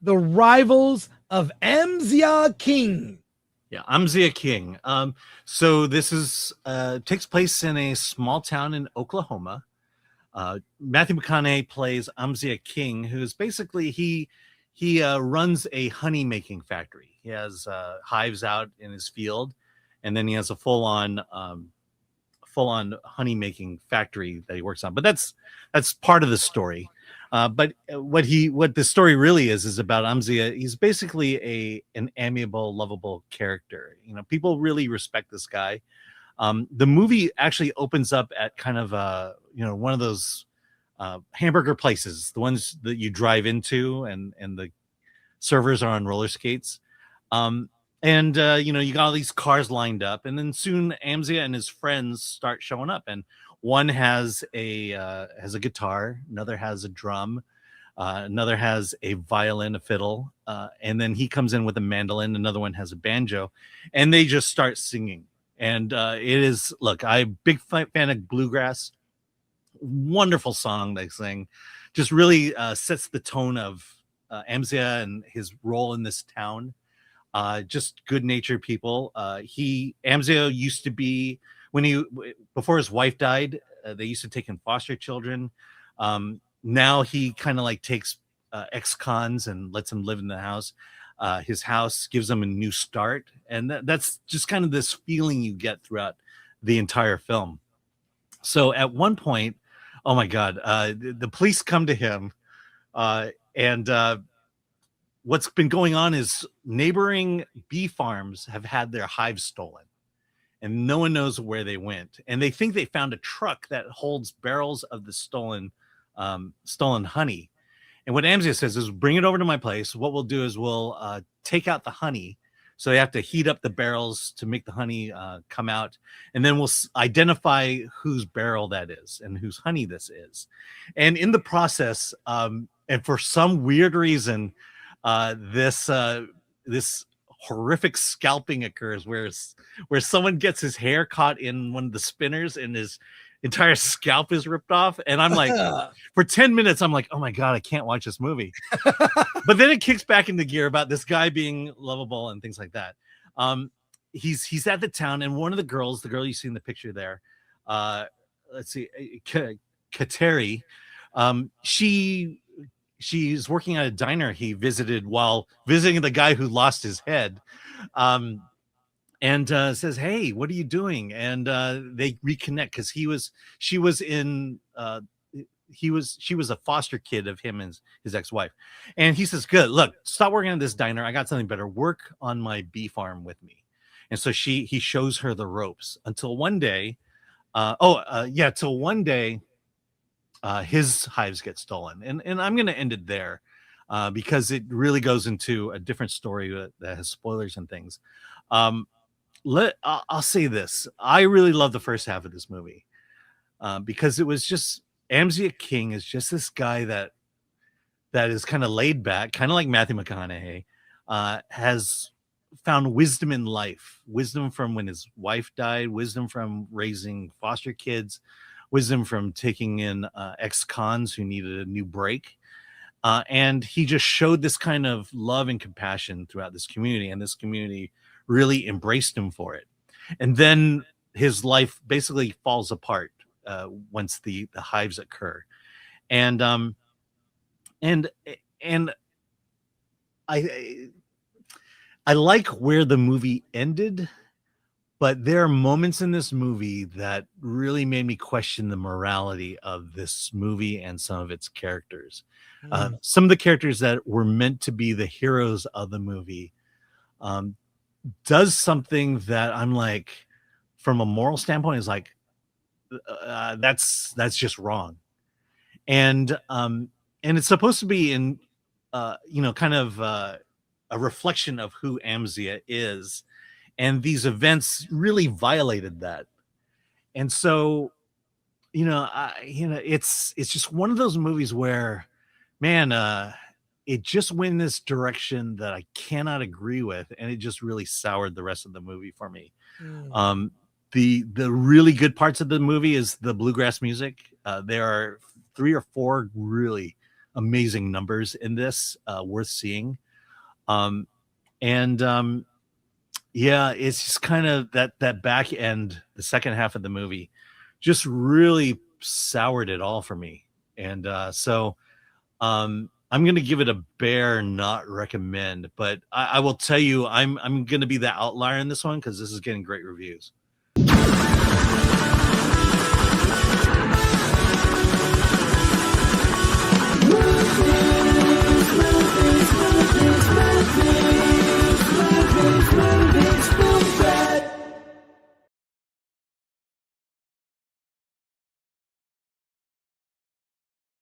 The Rivals of Amziah King. Yeah, Amziah King. So this is takes place in a small town in Oklahoma. Matthew McConaughey plays Amziah King, who's basically he runs a honey making factory. He has hives out in his field, and then he has a full on honey making factory that he works on. But that's part of the story. But what the story really is about Amziah. He's basically an amiable, lovable character. You know, people really respect this guy. The movie actually opens up at kind of one of those hamburger places, the ones that you drive into, and the servers are on roller skates. And you got all these cars lined up, and then soon Amziah and his friends start showing up, and one has a guitar, another has a drum, another has a violin, a fiddle, and then he comes in with a mandolin. Another one has a banjo, and they just start singing. And I'm a big fan of bluegrass. Wonderful song they sing, just really sets the tone of Amziah and his role in this town. Just good-natured people. Amziah used to be, before his wife died, they used to take in foster children. Now he kind of like takes ex-cons and lets them live in the house. His house gives them a new start, and that's just kind of this feeling you get throughout the entire film. So at one point, oh my God, the police come to him, and what's been going on is neighboring bee farms have had their hives stolen, and no one knows where they went. And they think they found a truck that holds barrels of the stolen honey. And what Amziah says is, bring it over to my place. What we'll do is we'll take out the honey. So they have to heat up the barrels to make the honey come out. And then we'll identify whose barrel that is and whose honey this is. And in the process, and for some weird reason, this horrific scalping occurs where someone gets his hair caught in one of the spinners and his entire scalp is ripped off. And I'm like, for 10 minutes, I'm like, oh my God, I can't watch this movie. But then it kicks back into gear about this guy being lovable and things like that. He's at the town, and one of the girl you see in the picture there, let's see, Kateri, she's working at a diner he visited while visiting the guy who lost his head. And says, "Hey, what are you doing?" And they reconnect because she was a foster kid of him and his ex-wife. And he says, "Good, look, stop working at this diner. I got something better. Work on my bee farm with me." And so he shows her the ropes until one day, his hives get stolen. And I'm going to end it there because it really goes into a different story that has spoilers and things. I'll say this. I really love the first half of this movie because it was just, Amziah King is just this guy that is kind of laid back, kind of like Matthew McConaughey, has found wisdom in life, wisdom from when his wife died, wisdom from raising foster kids, wisdom from taking in ex-cons who needed a new break. And he just showed this kind of love and compassion throughout this community, and this community really embraced him for it. And then his life basically falls apart once the hives occur. And I like where the movie ended, but there are moments in this movie that really made me question the morality of this movie and some of its characters. Some of the characters that were meant to be the heroes of the movie does something that I'm like, from a moral standpoint, is like, that's just wrong. And it's supposed to be in kind of a reflection of who Amziah is, and these events really violated that. And so it's just one of those movies where, man, it just went in this direction that I cannot agree with, and it just really soured the rest of the movie for me. The really good parts of the movie is the bluegrass music. There are 3 or 4 really amazing numbers in this, worth seeing. Um, and yeah, it's just kind of that back end, the second half of the movie, just really soured it all for me. And so I'm gonna give it a bear not recommend, but I will tell you I'm gonna be the outlier in this one because this is getting great reviews. Movie